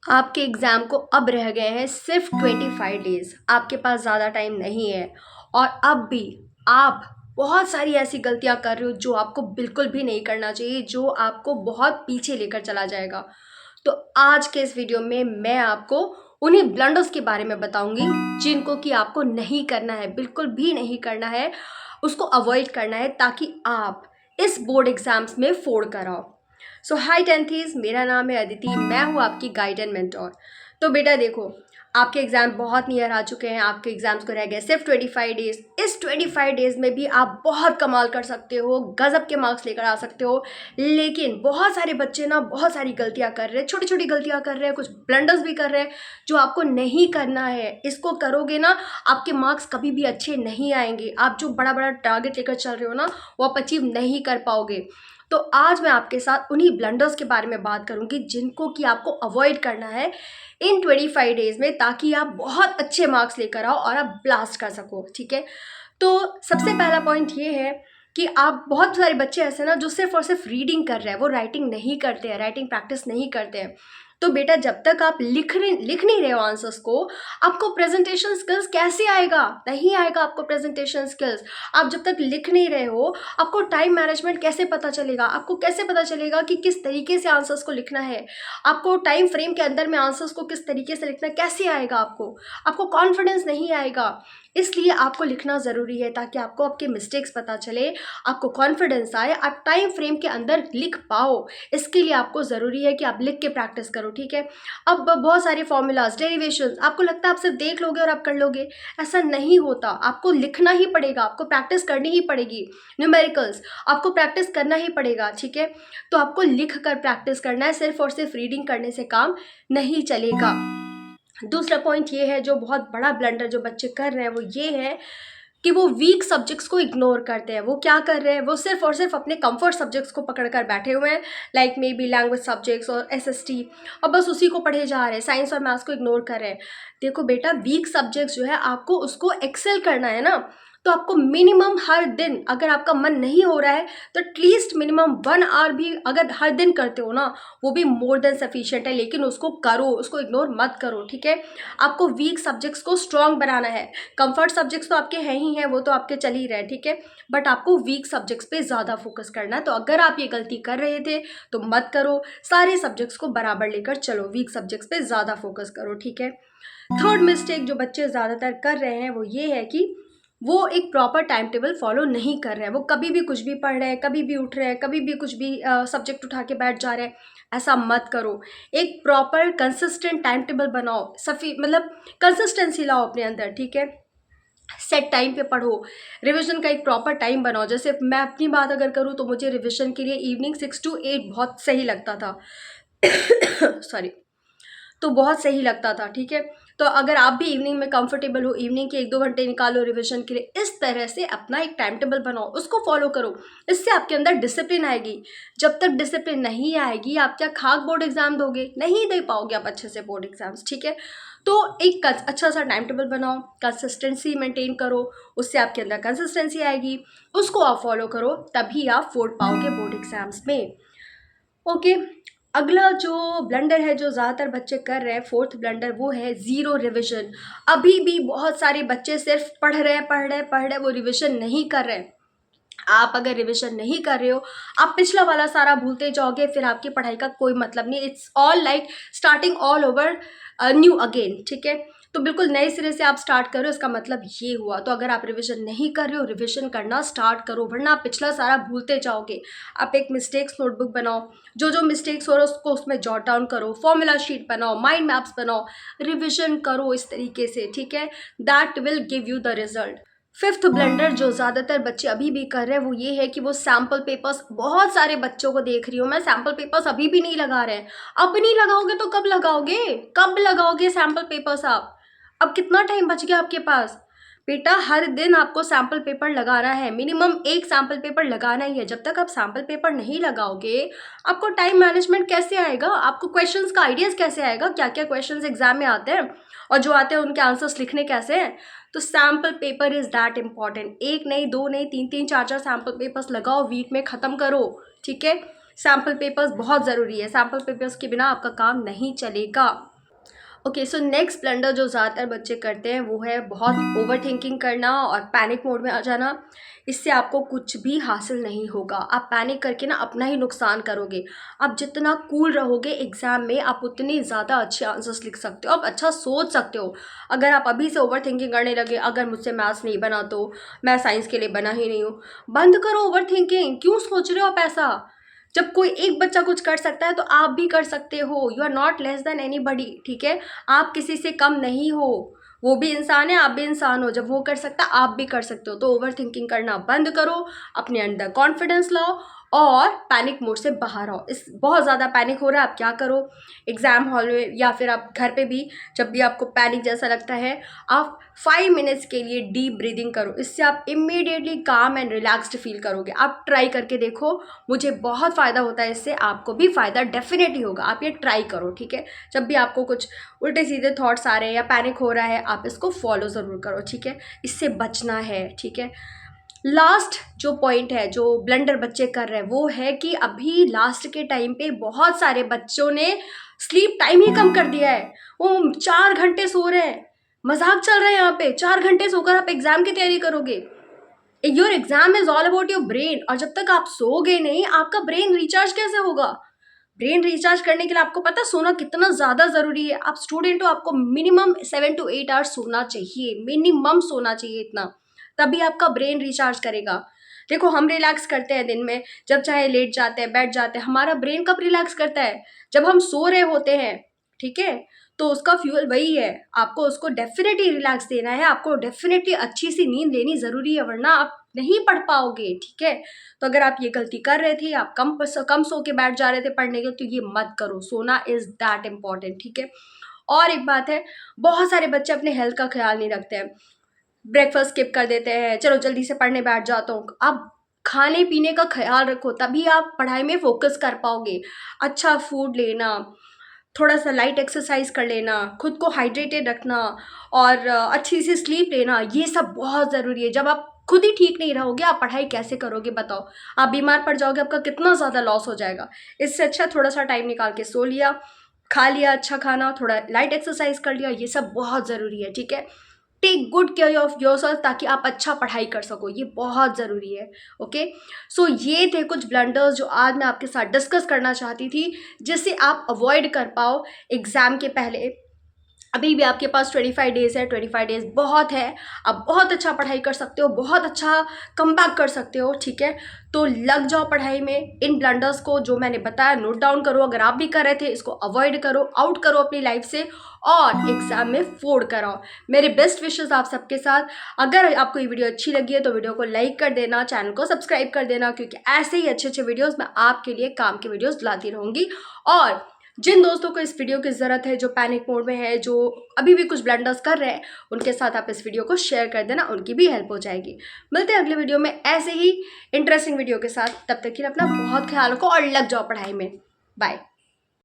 आपके एग्ज़ाम को अब रह गए हैं सिर्फ 25 डेज़। आपके पास ज़्यादा टाइम नहीं है और अब भी आप बहुत सारी ऐसी गलतियां कर रहे हो जो आपको बिल्कुल भी नहीं करना चाहिए, जो आपको बहुत पीछे लेकर चला जाएगा। तो आज के इस वीडियो में मैं आपको उन्हीं ब्लंडर्स के बारे में बताऊंगी जिनको कि आपको नहीं करना है, बिल्कुल भी नहीं करना है, उसको अवॉइड करना है ताकि आप इस बोर्ड एग्जाम्स में फोड़ कर आओ। सो हाय टेंथीज, मेरा नाम है अदिति, मैं हूँ आपकी गाइड एंड मेंटोर। तो बेटा देखो, आपके एग्ज़ाम बहुत नियर आ चुके हैं। आपके एग्ज़ाम्स को रह गए सिर्फ 25 डेज़। इस 25 डेज़ में भी आप बहुत कमाल कर सकते हो, गज़ब के मार्क्स लेकर आ सकते हो। लेकिन बहुत सारे बच्चे ना बहुत सारी गलतियां कर रहे हैं, छोटी छोटी गलतियां कर रहे हैं, कुछ ब्लंडर्स भी कर रहे हैं जो आपको नहीं करना है। इसको करोगे ना, आपके मार्क्स कभी भी अच्छे नहीं आएंगे। आप जो बड़ा बड़ा टारगेट लेकर चल रहे हो ना, वो आप अचीव नहीं कर पाओगे। तो आज मैं आपके साथ उन्हीं ब्लंडर्स के बारे में बात करूंगी जिनको कि आपको अवॉइड करना है इन 25 डेज़ में, ताकि आप बहुत अच्छे मार्क्स लेकर आओ और आप ब्लास्ट कर सको। ठीक है, तो सबसे पहला पॉइंट ये है कि आप बहुत सारे बच्चे ऐसे ना जो सिर्फ और सिर्फ रीडिंग कर रहे हैं, वो राइटिंग नहीं करते हैं, राइटिंग प्रैक्टिस नहीं करते हैं। तो बेटा जब तक आप लिख नहीं रहे हो आंसर्स को, आपको प्रेजेंटेशन स्किल्स कैसे आएगा? नहीं आएगा आपको प्रेजेंटेशन स्किल्स। आप जब तक लिख नहीं रहे हो, आपको टाइम मैनेजमेंट कैसे पता चलेगा? आपको कैसे पता चलेगा कि किस तरीके से आंसर्स को लिखना है? आपको टाइम फ्रेम के अंदर में आंसर्स को किस तरीके से लिखना है, कैसे आएगा? आपको कॉन्फिडेंस नहीं आएगा। इसलिए आपको लिखना ज़रूरी है ताकि आपको आपके मिस्टेक्स पता चले, आपको कॉन्फिडेंस आए, आप टाइम फ्रेम के अंदर लिख पाओ। इसके लिए आपको ज़रूरी है कि आप लिख के प्रैक्टिस करो। ठीक है, अब बहुत सारे फॉर्मूलाज, डेरिवेशंस, आपको लगता है आप सिर्फ देख लोगे और आप कर लोगे, ऐसा नहीं होता। आपको लिखना ही पड़ेगा, आपको प्रैक्टिस करनी ही पड़ेगी। न्यूमेरिकल्स आपको प्रैक्टिस करना ही पड़ेगा। ठीक है, तो आपको लिख कर प्रैक्टिस करना है, सिर्फ और सिर्फ रीडिंग करने से काम नहीं चलेगा। दूसरा पॉइंट ये है, जो बहुत बड़ा ब्लंडर जो बच्चे कर रहे हैं वो ये है कि वो वीक सब्जेक्ट्स को इग्नोर करते हैं। वो क्या कर रहे हैं, वो सिर्फ और सिर्फ अपने कंफर्ट सब्जेक्ट्स को पकड़ कर बैठे हुए हैं, like may be language subjects और एसएसटी, और बस उसी को पढ़े जा रहे हैं, साइंस और मैथ्स को इग्नोर कर रहे हैं। देखो बेटा, वीक सब्जेक्ट्स जो है आपको उसको एक्सेल करना है ना, तो आपको मिनिमम हर दिन, अगर आपका मन नहीं हो रहा है तो एटलीस्ट मिनिमम 1 आवर भी अगर हर दिन करते हो ना, वो भी मोर देन सफिशिएंट है। लेकिन उसको करो, उसको इग्नोर मत करो। ठीक है, आपको वीक सब्जेक्ट्स को स्ट्रॉन्ग बनाना है। कंफर्ट सब्जेक्ट्स तो आपके हैं ही हैं, वो तो आपके चल ही रहे हैं। ठीक है, बट आपको वीक सब्जेक्ट्स पे ज़्यादा फोकस करना है। तो अगर आप ये गलती कर रहे थे तो मत करो, सारे सब्जेक्ट्स को बराबर लेकर चलो, वीक सब्जेक्ट्स पे ज़्यादा फोकस करो। ठीक है, थर्ड मिस्टेक जो बच्चे ज़्यादातर कर रहे हैं वो ये है कि वो एक प्रॉपर टाइम टेबल फॉलो नहीं कर रहे हैं। वो कभी भी कुछ भी पढ़ रहे हैं, कभी भी उठ रहे हैं, कभी भी कुछ भी सब्जेक्ट उठा के बैठ जा रहे हैं। ऐसा मत करो। एक प्रॉपर कंसिस्टेंट टाइम टेबल बनाओ, मतलब कंसिस्टेंसी लाओ अपने अंदर। ठीक है, सेट टाइम पे पढ़ो, रिवीजन का एक प्रॉपर टाइम बनाओ। जैसे मैं अपनी बात अगर करूँ तो मुझे रिवीजन के लिए इवनिंग 6 to 8 बहुत सही लगता था। सॉरी, तो बहुत सही लगता था। ठीक है, तो अगर आप भी इवनिंग में कंफर्टेबल हो, इवनिंग के 1-2 घंटे निकालो रिवीजन के लिए, इस तरह से अपना एक टाइम टेबल बनाओ, उसको फॉलो करो। इससे आपके अंदर डिसिप्लिन आएगी। जब तक डिसिप्लिन नहीं आएगी, आप क्या खाक बोर्ड एग्जाम दोगे? नहीं दे पाओगे आप अच्छे से बोर्ड एग्जाम्स। ठीक है, तो एक अच्छा सा टाइम टेबल बनाओ, कंसिस्टेंसी मेंटेन करो, उससे आपके अंदर कंसिस्टेंसी आएगी, उसको आप फॉलो करो, तभी आप फोड़ पाओगे बोर्ड एग्जाम्स में। ओके, अगला जो ब्लंडर है जो ज़्यादातर बच्चे कर रहे हैं, फोर्थ ब्लंडर, वो है ज़ीरो रिवीजन। अभी भी बहुत सारे बच्चे सिर्फ पढ़ रहे हैं, वो रिवीजन नहीं कर रहे हैं। आप अगर रिवीजन नहीं कर रहे हो, आप पिछला वाला सारा भूलते जाओगे, फिर आपकी पढ़ाई का कोई मतलब नहीं। It's all like starting all over new again. ठीक है, तो बिल्कुल नए सिरे से आप स्टार्ट करो, इसका मतलब ये हुआ। तो अगर आप रिवीजन नहीं कर रहे हो, रिवीजन करना स्टार्ट करो, वरना आप पिछला सारा भूलते जाओगे। आप एक मिस्टेक्स नोटबुक बनाओ, जो जो मिस्टेक्स हो रहा है उसको उसमें जॉट डाउन करो, फॉर्मूला शीट बनाओ, माइंड मैप्स बनाओ, रिवीजन करो इस तरीके से। ठीक है, that will give you the result. Fifth blunder जो ज़्यादातर बच्चे अभी भी कर रहे हैं वो ये है कि वो सैम्पल पेपर्स, बहुत सारे बच्चों को देख रही हूँ मैं, सैम्पल पेपर्स अभी भी नहीं लगा रहे हैं। अब नहीं लगाओगे तो कब लगाओगे? कब लगाओगे सैम्पल पेपर्स आप? अब कितना टाइम बच गया आपके पास? बेटा हर दिन आपको सैम्पल पेपर लगाना है, मिनिमम एक सैम्पल पेपर लगाना ही है। जब तक आप सैम्पल पेपर नहीं लगाओगे, आपको टाइम मैनेजमेंट कैसे आएगा? आपको क्वेश्चंस का आइडियाज़ कैसे आएगा? क्या क्या क्वेश्चंस एग्जाम में आते हैं और जो आते हैं उनके आंसर्स लिखने कैसे हैं? तो sample paper is that important. एक नहीं, दो नहीं, तीन तीन, चार चार सैम्पल पेपर्स लगाओ, वीक में ख़त्म करो। ठीक है, सैम्पल पेपर्स बहुत ज़रूरी है, सैम्पल पेपर्स के बिना आपका काम नहीं चलेगा। ओके, सो नेक्स्ट ब्लंडर जो ज़्यादातर बच्चे करते हैं वो है बहुत ओवर थिंकिंग करना और पैनिक मोड में आ जाना। इससे आपको कुछ भी हासिल नहीं होगा। आप पैनिक करके ना अपना ही नुकसान करोगे। आप जितना कूल रहोगे एग्ज़ाम में, आप उतने ज़्यादा अच्छे आंसर्स लिख सकते हो, आप अच्छा सोच सकते हो। अगर आप अभी से ओवर थिंकिंग करने लगे, अगर मुझसे मैथ्स नहीं बना तो मैं साइंस के लिए बना ही नहीं हूँ, बंद करो ओवर थिंकिंग। क्यों सोच रहे हो आप ऐसा? जब कोई एक बच्चा कुछ कर सकता है तो आप भी कर सकते हो। You are not less than anybody, ठीक है? आप किसी से कम नहीं हो। वो भी इंसान है, आप भी इंसान हो। जब वो कर सकता आप भी कर सकते हो। तो ओवर थिंकिंग करना बंद करो, अपने अंदर कॉन्फिडेंस लाओ और पैनिक मोड से बाहर आओ। इस बहुत ज़्यादा पैनिक हो रहा है, आप क्या करो, एग्ज़ाम हॉल में या फिर आप घर पे भी जब भी आपको पैनिक जैसा लगता है, आप 5 मिनट्स के लिए डीप ब्रीदिंग करो। इससे आप इमीडिएटली काम एंड रिलैक्स्ड फील करोगे। आप ट्राई करके देखो, मुझे बहुत फ़ायदा होता है इससे, आपको भी फ़ायदा डेफिनेटली होगा। आप ये ट्राई करो, ठीक है? जब भी आपको कुछ उल्टे सीधे थॉट्स आ रहे हैं या पैनिक हो रहा है, आप इसको फॉलो ज़रूर करो, ठीक है? इससे बचना है, ठीक है? लास्ट जो पॉइंट है जो ब्लंडर बच्चे कर रहे हैं वो है कि अभी लास्ट के टाइम पे बहुत सारे बच्चों ने स्लीप टाइम ही कम कर दिया है। वो 4 घंटे सो रहे हैं। मजाक चल रहा है यहाँ पे। 4 घंटे सोकर आप एग्जाम की तैयारी करोगे? Your exam is all about your brain, और जब तक आप सोओगे नहीं आपका ब्रेन रिचार्ज कैसे होगा? ब्रेन रिचार्ज करने के लिए आपको पता है सोना कितना ज़्यादा ज़रूरी है। आप स्टूडेंट हो, आपको मिनिमम 7 to 8 आवर्स सोना चाहिए, मिनिमम सोना चाहिए इतना, तभी आपका ब्रेन रिचार्ज करेगा। देखो हम रिलैक्स करते हैं दिन में, जब चाहे लेट जाते हैं, बैठ जाते हैं। हमारा ब्रेन कब रिलैक्स करता है? जब हम सो रहे होते हैं, ठीक है? तो उसका फ्यूल वही है। आपको उसको डेफिनेटली रिलैक्स देना है, आपको डेफिनेटली अच्छी सी नींद लेनी ज़रूरी है, वरना आप नहीं पढ़ पाओगे, ठीक है? तो अगर आप ये गलती कर रहे थे, आप कम सो के बैठ जा रहे थे पढ़ने के, तो ये मत करो। सोना इज़ दैट इम्पॉर्टेंट, ठीक है? और एक बात है, बहुत सारे बच्चे अपने हेल्थ का ख्याल नहीं रखते हैं। ब्रेकफास्ट स्किप कर देते हैं, चलो जल्दी से पढ़ने बैठ जाता हूँ। आप खाने पीने का ख्याल रखो, तभी आप पढ़ाई में फोकस कर पाओगे। अच्छा फूड लेना, थोड़ा सा लाइट एक्सरसाइज कर लेना, खुद को हाइड्रेटेड रखना और अच्छी सी स्लीप लेना, ये सब बहुत ज़रूरी है। जब आप खुद ही ठीक नहीं रहोगे आप पढ़ाई कैसे करोगे बताओ? आप बीमार पड़ जाओगे, आपका कितना ज़्यादा लॉस हो जाएगा। इससे अच्छा थोड़ा सा टाइम निकाल के सो लिया, खा लिया अच्छा खाना, थोड़ा लाइट एक्सरसाइज कर लिया, ये सब बहुत ज़रूरी है, ठीक है? Take good care of yourself, ताकि आप अच्छा पढ़ाई कर सको, ये बहुत ज़रूरी है। ओके, सो ये थे कुछ ब्लंडर्स जो आज मैं आपके साथ डिस्कस करना चाहती थी, जिससे आप अवॉइड कर पाओ एग्ज़ाम के पहले। अभी भी आपके पास 25 डेज़ है, 25 डेज़ बहुत है। आप बहुत अच्छा पढ़ाई कर सकते हो, बहुत अच्छा कमबैक कर सकते हो, ठीक है? तो लग जाओ पढ़ाई में। इन ब्लंडर्स को जो मैंने बताया नोट डाउन करो, अगर आप भी कर रहे थे इसको अवॉइड करो, आउट करो अपनी लाइफ से और एग्जाम में फोड़ कराओ। मेरे बेस्ट विशेस आप सबके साथ। अगर आपको ये वीडियो अच्छी लगी है तो वीडियो को लाइक कर देना, चैनल को सब्सक्राइब कर देना, क्योंकि ऐसे ही अच्छे अच्छे वीडियोज़ मैं आपके लिए काम के वीडियोज़ लाती रहूँगी। और जिन दोस्तों को इस वीडियो की ज़रूरत है, जो पैनिक मोड में है, जो अभी भी कुछ ब्लंडर्स कर रहे हैं, उनके साथ आप इस वीडियो को शेयर कर देना, उनकी भी हेल्प हो जाएगी। मिलते हैं अगले वीडियो में ऐसे ही इंटरेस्टिंग वीडियो के साथ। तब तक के लिए अपना बहुत ख्याल रखो और लग जाओ पढ़ाई में। बाय।